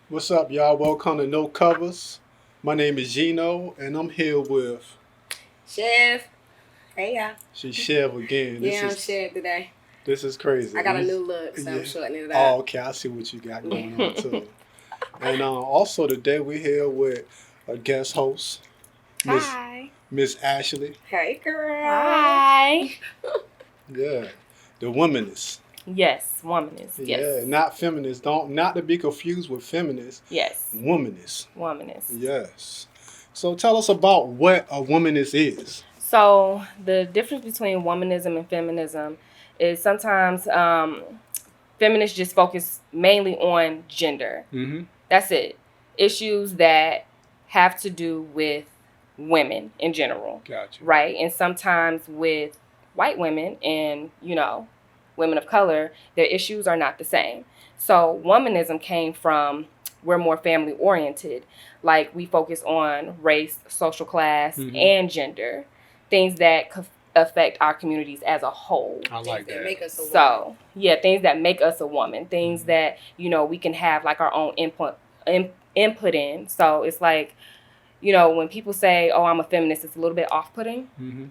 What's up, y'all? Welcome to No Covers. My name is Geno, and I'm here with Chev. Hey, y'all. she's Chev again. Yeah, I'm Chev today. This is crazy. I got a new look, so Yeah. I'm shortening it Oh, up. okay. I see what you got going on too. And also today we're here with a guest host, Miss Hi. Miss Ashley. Hey, girl. Hi. Yeah, the womanist. Yes, womanist. Yeah, Yes. not feminist. Don't not to be confused with feminist. Yes. Womanist. Womanist. Yes. So tell us about what a womanist is. So the difference between womanism and feminism is sometimes feminists just focus mainly on gender. Mm-hmm. That's it. Issues that have to do with women in general. Gotcha. Right? And sometimes with white women and, women of color, their issues are not the same. So womanism came from we're more family oriented. Like we focus on race, social class, and gender. Things that affect our communities as a whole. I like that. Make us a woman. So, yeah, things that make us a woman. Things that, we can have like our own input in. So it's like, when people say, oh, I'm a feminist, it's a little bit off-putting. Mm-hmm.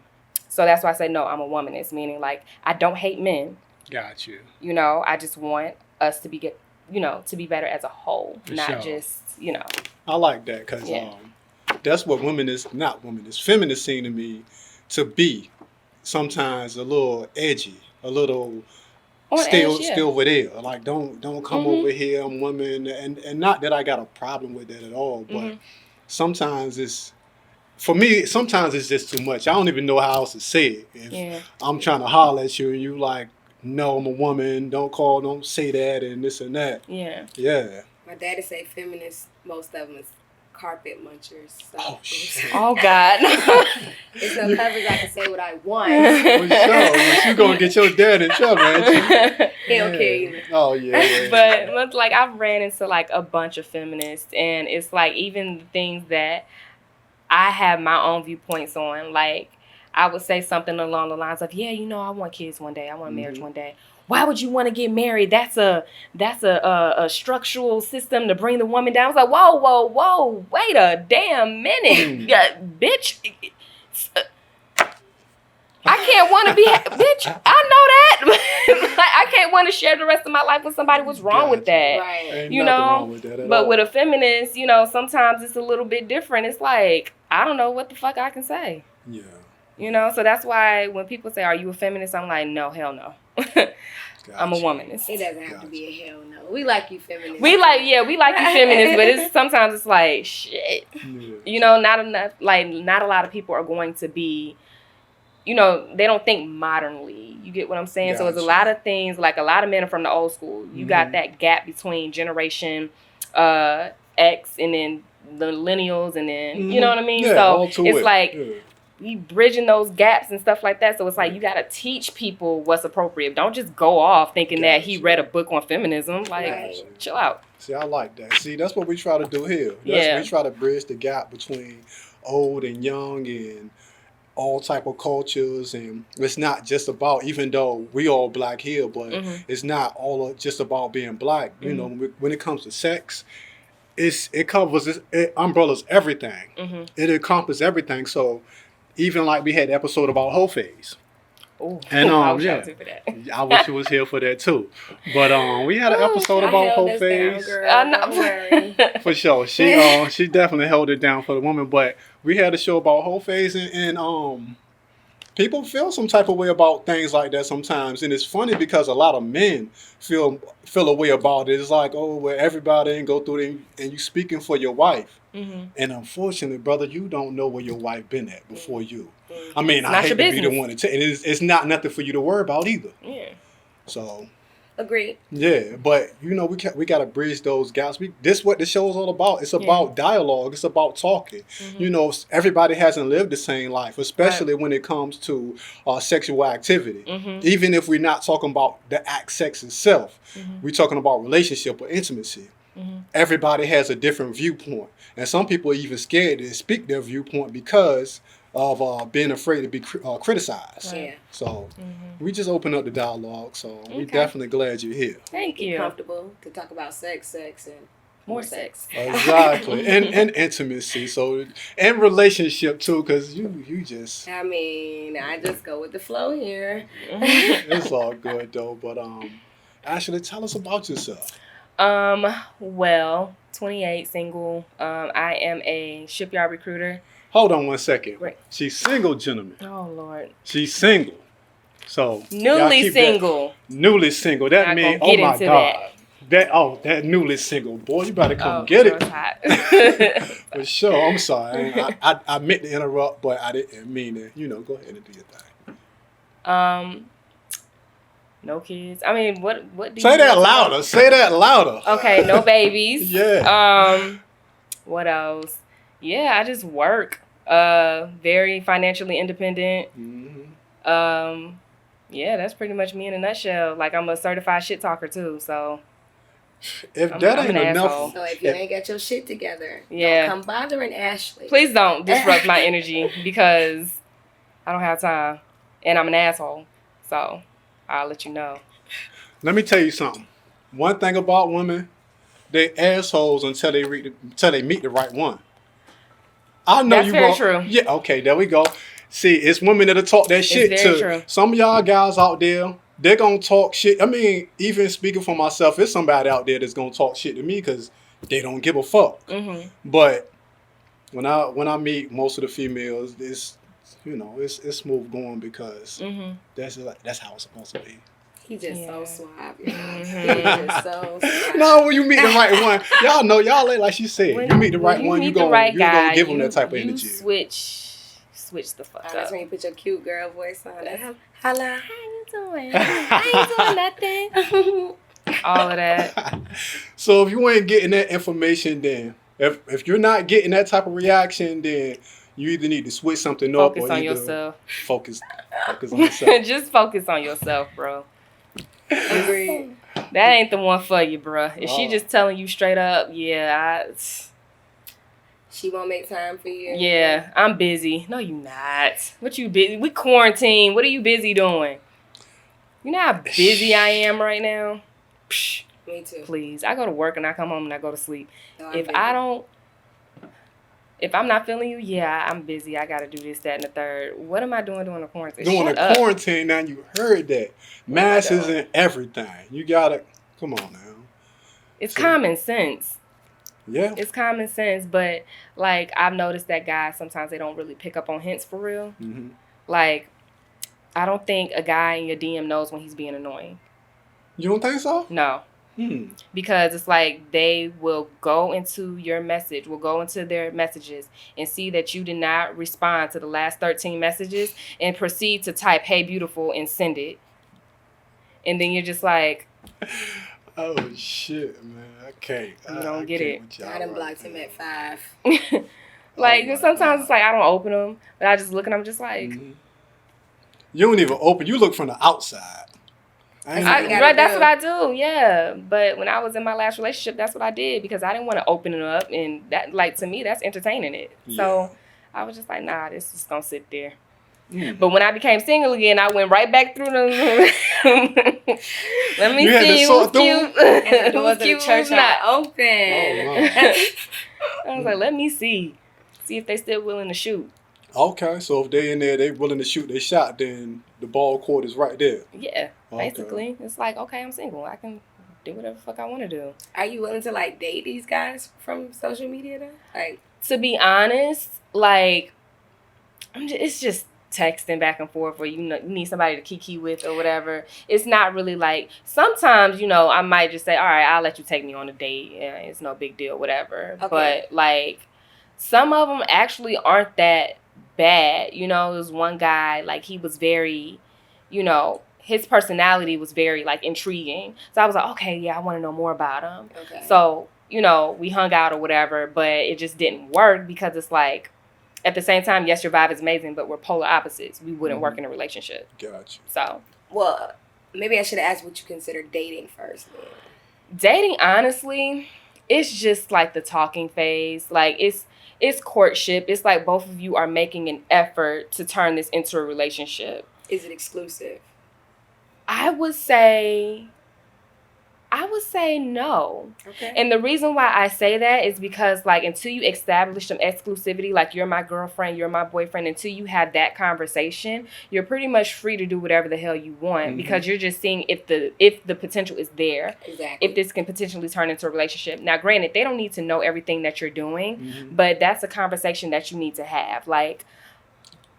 So that's why I say, no, I'm a womanist, meaning like I don't hate men. Got you. I just want us to be to be better as a whole, For not sure. just, I like that because that's what feminists seem to me to be sometimes a little edgy, a little stay over there. Like don't come over here. I'm woman, and not that I got a problem with that at all, but sometimes it's. For me, sometimes it's just too much. I don't even know how else to say it. If I'm trying to holler at you and you like, no, I'm a woman, don't say that and this and that. Yeah. Yeah. My daddy say feminists, most of them is carpet munchers. So Oh, shit. Oh, God. It's no coverage. I can say what I want. For sure. But you going to get your dad in trouble, ain't you? He don't care either. Oh, yeah. But like I've ran into like a bunch of feminists, and it's like even the things that I have my own viewpoints on, like I would say something along the lines of, yeah, I want kids one day. I want marriage one day. Why would you want to get married? That's a structural system to bring the woman down. I was like, whoa, wait a damn minute, bitch. I can't want to be, bitch. I know that. Like, I can't want to share the rest of my life with somebody. What's wrong with that? Right. Ain't nothing wrong with that at But all. with a feminist, sometimes it's a little bit different. It's like, I don't know what the fuck I can say. Yeah. So that's why when people say, are you a feminist? I'm like, no, hell no. I'm a womanist. It doesn't have to be a hell no. We like you feminists. We like you feminists, but sometimes it's like, shit. Yeah. Not a lot of people are going to be, they don't think modernly. You get what I'm saying? So it's a lot of things, like a lot of men are from the old school. You got that gap between generation X and then the millennials and then, you know what I mean? Yeah, so it's like we bridging those gaps and stuff like that. So it's like you got to teach people what's appropriate. Don't just go off thinking that he read a book on feminism. Like, chill out. See, I like that. See, that's what we try to do here. We try to bridge the gap between old and young and all type of cultures, and it's not just about, even though we all black here, but it's not all just about being black. When it comes to sex, it covers, it umbrellas everything. It encompasses everything. So even like we had the episode about whole phase. Ooh, and I wish I was here for that. I wish you was here for that too. But we had an episode about whole phase. Don't worry. For sure. She definitely held it down for the woman. But we had a show about whole phase, and people feel some type of way about things like that sometimes. And it's funny because a lot of men feel a way about it. It's like, oh, well, everybody ain't go through it, and you speaking for your wife. And unfortunately, brother, you don't know where your wife been at before you. I mean, I hate to be the one to tell you. It's not nothing for you to worry about either. Yeah. So. Agreed. Yeah, but we got to bridge those gaps. This what the show is all about. It's about dialogue. It's about talking. Everybody hasn't lived the same life, especially when it comes to sexual activity. Even if we're not talking about the act sex itself, we're talking about relationship or intimacy. Everybody has a different viewpoint, and some people are even scared to speak their viewpoint because of being afraid to be criticized. Yeah. So we just open up the dialogue. So we're definitely glad you're here. Thank you. Comfortable to talk about sex, and More sex. Exactly. and intimacy. So, and relationship too, because you just. I mean, I just go with the flow here. It's all good though. But Ashley, tell us about yourself. Well, 28, single. I am a shipyard recruiter. Hold on 1 second. Right. She's single, gentlemen. Oh Lord. She's single. So newly single. Newly single. That means, oh my God. That newly single. Boy, you better come get it. Hot. For sure. I'm sorry. I meant to interrupt, but I didn't mean it. Go ahead and do your thing. No kids. I mean, what do Say that louder. Say that louder. Okay, no babies. Yeah. What else? Yeah, I just work. Very financially independent. Mm-hmm. Yeah, that's pretty much me in a nutshell. Like, I'm a certified shit talker too, so. If that ain't enough. So if you ain't got your shit together, yeah, don't come bothering Ashley. Please don't disrupt my energy because I don't have time. And I'm an asshole. So I'll let you know. Let me tell you something. One thing about women, they assholes until they meet the right one. I know that's very true. Yeah, okay, there we go. See, it's women that'll talk that shit to true. Some of y'all guys out there. They're gonna talk shit. I mean, even speaking for myself, it's somebody out there that's gonna talk shit to me because they don't give a fuck. Mm-hmm. But when I meet most of the females, it's smooth going because that's how it's supposed to be. He just so suave. He just so suave. No, when you meet the right one, y'all know, like she said, you meet the right one, you're gonna give them that type of energy. Switch the fuck up. That's when you put your cute girl voice on. Hello. How you doing? I ain't doing nothing. All of that. So if you ain't getting that information, then if you're not getting that type of reaction, then you either need to switch something up or on yourself. Focus on yourself. Just focus on yourself, bro. Agreed. That ain't the one for you, bro. If she just telling you straight up, she won't make time for you. Yeah, I'm busy. No, you not. What you busy? We quarantine. What are you busy doing? You know how busy I am right now? Psh, me too. Please. I go to work and I come home and I go to sleep. No, if I'm not feeling you, I'm busy. I got to do this, that, and the third. What am I doing during the quarantine? During the quarantine, now you heard that. Masks and everything. You got to, come on now. It's common sense. Yeah. It's common sense, but, like, I've noticed that guys, sometimes they don't really pick up on hints for real. Mm-hmm. Like, I don't think a guy in your DM knows when he's being annoying. You don't think so? No. Because it's like they will go into your message, will go into their messages and see that you did not respond to the last 13 messages and proceed to type, "Hey, beautiful," and send it. And then you're just like... Oh, shit, man. I can't. You don't get it. I done blocked him at 5. Like, sometimes it's like I don't open them, but I just look and I'm just like... Mm-hmm. You don't even open. You look from the outside. That's what I do, yeah. But when I was in my last relationship, that's what I did because I didn't want to open it up. And that, like, to me, that's entertaining it. Yeah. So I was just like, nah, this is going to sit there. But when I became single again, I went right back through them. Let me see who's cute. And the doors of the church not open. Oh, I was like, let me see if they still willing to shoot. Okay, so if they in there, they willing to shoot their shot, then the ball court is right there. Yeah, basically. It's like, okay, I'm single. I can do whatever the fuck I want to do. Are you willing to, like, date these guys from social media, though? Like, to be honest, like, it's just texting back and forth, or you need somebody to kiki with or whatever. It's not really like, sometimes, I might just say, all right, I'll let you take me on a date. Yeah, it's no big deal, whatever. Okay. But, like, some of them actually aren't that bad. There was one guy, like, he was very, his personality was very, like, intriguing. So I was like, okay, yeah, I want to know more about him. Okay. So, we hung out or whatever, but it just didn't work because it's like, at the same time, yes, your vibe is amazing, but we're polar opposites. We wouldn't work in a relationship. Gotcha. So. Well, maybe I should have asked what you consider dating first. Dating, honestly, it's just like the talking phase. Like, it's courtship. It's like both of you are making an effort to turn this into a relationship. Is it exclusive? I would say I would say no. Okay. And the reason why I say that is because, like, until you establish some exclusivity, like you're my girlfriend, you're my boyfriend, until you have that conversation, you're pretty much free to do whatever the hell you want because you're just seeing if the potential is there. Exactly. If this can potentially turn into a relationship. Now, granted, they don't need to know everything that you're doing, but that's a conversation that you need to have. Like,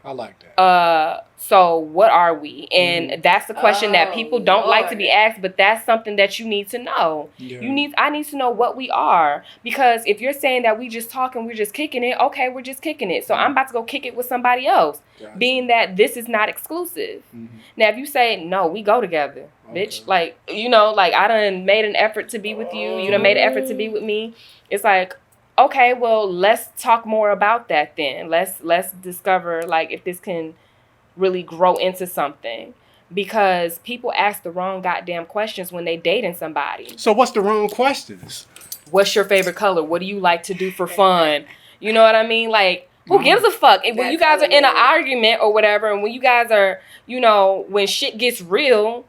I like that. So what are we? And that's the question that people don't like to be asked, but that's something that you need to know. Yeah. I need to know what we are, because if you're saying that we just talking, we're just kicking it, okay, we're just kicking it. So I'm about to go kick it with somebody else, being that this is not exclusive. Now, if you say, no, we go together, bitch, like, you know, like I done made an effort to be with you, you done made an effort to be with me. It's like, okay, well, let's talk more about that then. Let's discover, like, if this can really grow into something. Because people ask the wrong goddamn questions when they dating somebody. So what's the wrong questions? What's your favorite color? What do you like to do for fun? You know what I mean? Like, who gives a fuck? And when you guys are in an argument or whatever, and when you guys are, you know, when shit gets real,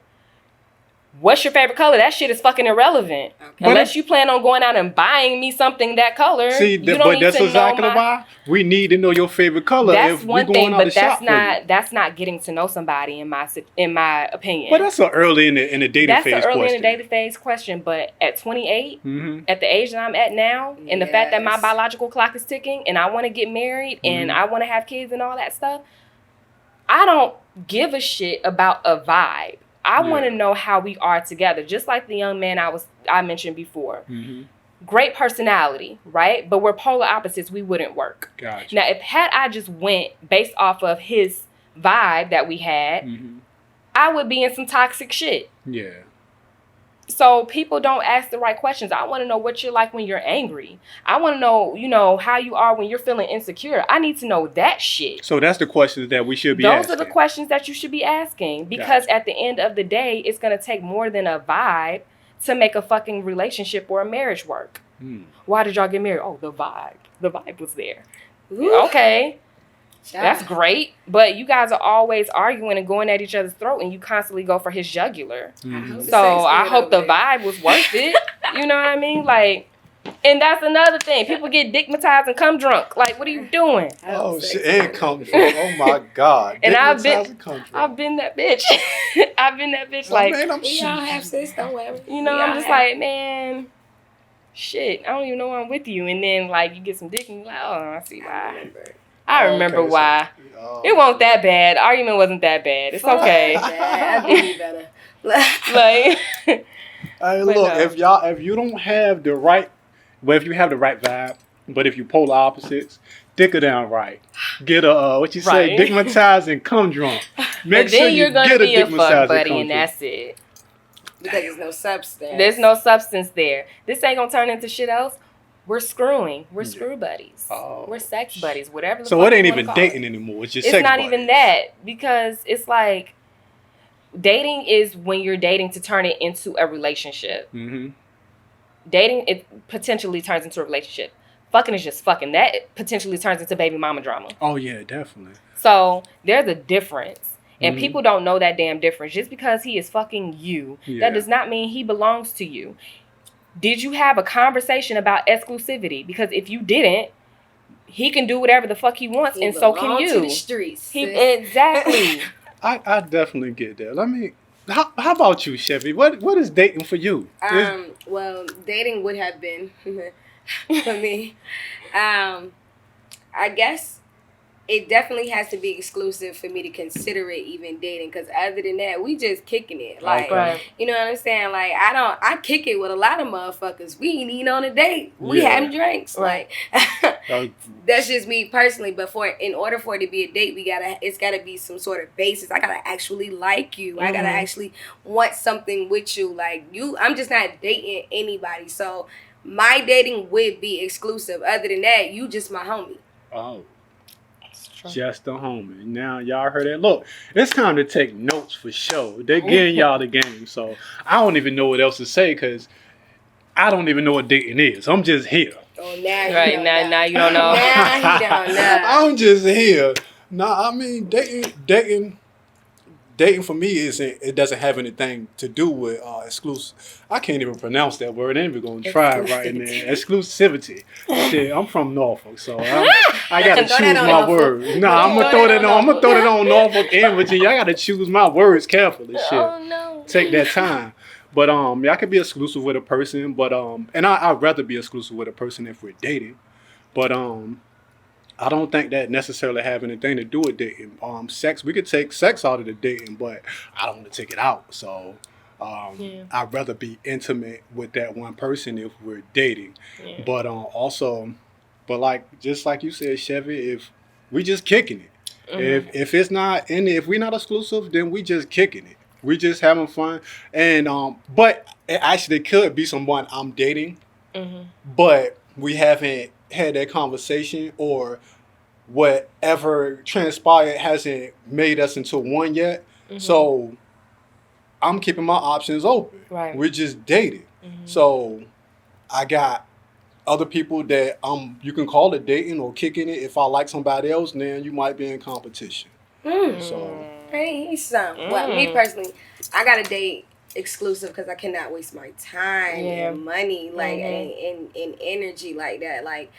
what's your favorite color? That shit is fucking irrelevant. Okay. Unless you plan on going out and buying me something that color. See, but that's exactly why we need to know your favorite color. That's one thing, but that's not getting to know somebody in my opinion. But that's early in the dating phase. That's an early in the dating phase question. But at 28, at the age that I'm at now, and the fact that my biological clock is ticking, and I want to get married, and I want to have kids and all that stuff, I don't give a shit about a vibe. I want to know how we are together, just like the young man I mentioned before. Great personality, right? But we're polar opposites. We wouldn't work. Gotcha. Now, had I just went based off of his vibe that we had, I would be in some toxic shit. Yeah. So people don't ask the right questions. I want to know what you're like when you're angry. I want to know, you know, how you are when you're feeling insecure. I need to know that shit. So that's the questions that we should be asking. Those are the questions that you should be asking. Because at the end of the day, it's going to take more than a vibe to make a fucking relationship or a marriage work. Why did y'all get married? Oh, the vibe. The vibe was there. Okay. That's great, but you guys are always arguing and going at each other's throat, and you constantly go for his jugular. So I hope the vibe was worth it. You know what I mean? Like, and that's another thing. People get dickmatized and come drunk. Like, what are you doing? Oh shit, and come drunk. Oh my god. And I've been that bitch. I've been that bitch. Like, man, we all have sex, don't worry. You know, I'm just like, man, shit. I don't even know why I'm with you. And then like you get some dick and you're like, oh, I see why. I remember why. It wasn't that bad. The argument wasn't that bad. It's okay. I think you better. Like, hey, look, no. if you don't have the right, well, if you have the right vibe, but if you polar opposites, dick her down right. Get a say, dickmatized and come drunk. Make sure you get a dickmatized buddy, and that's it. Because there's no substance. There's no substance there. This ain't gonna turn into shit else. We're screwing. We're screw buddies. We're sex buddies. Whatever. So it ain't even dating anymore. It's just sex buddies. It's not even that, because it's like dating is when you're dating to turn it into a relationship. Dating, it potentially turns into a relationship. Fucking is just fucking. That potentially turns into baby mama drama. Oh yeah, definitely. So there's a difference. And people don't know that damn difference. Just because he is fucking you, that does not mean he belongs to you. Did you have a conversation about exclusivity? Because if you didn't, he can do whatever the fuck he wants, and so can you. To the streets. Exactly. I definitely get that. Let me. How about you, Chevy? What is dating for you? Well, dating would have been for me. I guess it definitely has to be exclusive for me to consider it even dating. Because other than that, we just kicking it. Like, you know what I'm saying? Like, I kick it with a lot of motherfuckers. We ain't even on a date. We having drinks. Like, that's just me personally. But in order for it to be a date, it's gotta be some sort of basis. I gotta actually like you. I gotta actually want something with you. Like, I'm just not dating anybody. So my dating would be exclusive. Other than that, you just my homie. Oh. Just a homie. Now y'all heard that. Look, it's time to take notes for sure. They're getting y'all the game, so I don't even know what else to say because I don't even know what dating is. I'm just here. Oh, now now you don't know. Now he don't know. I'm just here. Nah, I mean dating dating for me it doesn't have anything to do with exclusive. I can't even pronounce that word. I'm even gonna try it right now. Exclusivity. Shit, I'm from Norfolk, so I gotta choose my words. Nah, I'm gonna throw that on. I'm gonna throw that on Norfolk and Virginia. I gotta choose my words carefully. Shit. Oh no. Take that time. But yeah, I could be exclusive with a person, but and I'd rather be exclusive with a person if we're dating. But I don't think that necessarily have anything to do with dating. Sex, we could take sex out of the dating, but I don't want to take it out. So I'd rather be intimate with that one person if we're dating. Yeah. But just like you said, Chevy, if we just kicking it. If it's not if we're not exclusive, then we just kicking it. We just having fun. And but it actually could be someone I'm dating, but we haven't had that conversation, or whatever transpired hasn't made us into one yet. So I'm keeping my options open. Right. We're just dating. So I got other people that you can call it dating or kicking it. If I like somebody else, then you might be in competition. So hey, something. Well, me personally, I gotta date exclusive because I cannot waste my time and money and energy like that. Like,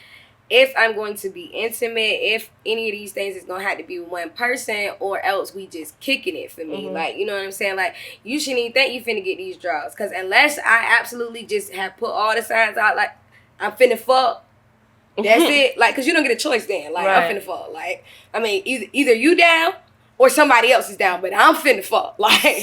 if I'm going to be intimate, if any of these things is going to have to be with one person, or else we just kicking it for me. Like, you know what I'm saying? Like, you shouldn't even think you finna get these draws. Because unless I absolutely just have put all the signs out, like, I'm finna fuck, that's it. Like, because you don't get a choice then. Like, I'm finna fuck. Like, I mean, either you down or somebody else is down, but I'm finna fuck. Like,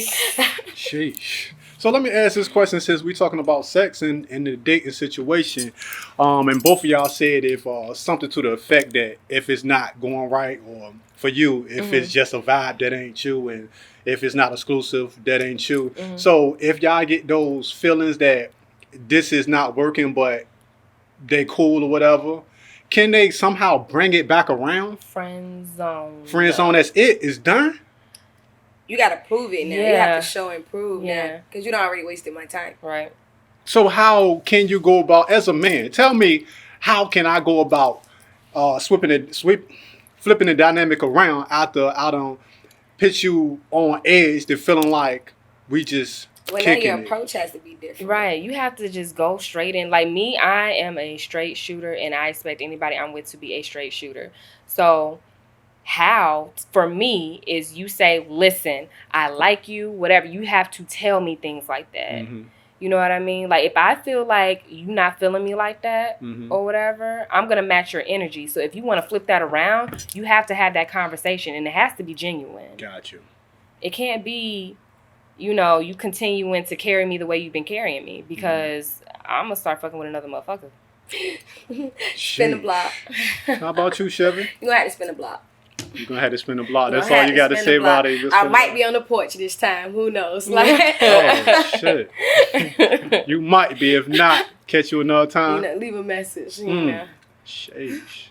sheesh. So let me ask this question, since we're talking about sex and the dating situation, and both of y'all said if something to the effect that if it's not going right, or for you, if it's just a vibe that ain't you, and if it's not exclusive, that ain't you. So if y'all get those feelings that this is not working, but they cool or whatever, can they somehow bring it back around? Friend zone. Friend zone, that's it? It's done? You got to prove it now. You have to show and prove now. Because you done already wasted my time. Right. So how can you go about, as a man, tell me, how can I go about flipping the dynamic around after I don't pitch you on edge to feeling like we just now your approach has to be different. Right. You have to just go straight in. Like me, I am a straight shooter, and I expect anybody I'm with to be a straight shooter. So how, for me, is you say, listen, I like you, whatever. You have to tell me things like that. You know what I mean? Like, if I feel like you not feeling me like that or whatever, I'm going to match your energy. So if you want to flip that around, you have to have that conversation, and it has to be genuine. Got you. It can't be, you continuing to carry me the way you've been carrying me, because I'm going to start fucking with another motherfucker. Spin the block. How about you, Chevy? You're going to have to spin the block. You're going to have to spin the block. That's all you got to say about it. I might be on the porch this time. Who knows? Like, oh, shit. You might be. If not, catch you another time. Leave a message. Sheesh.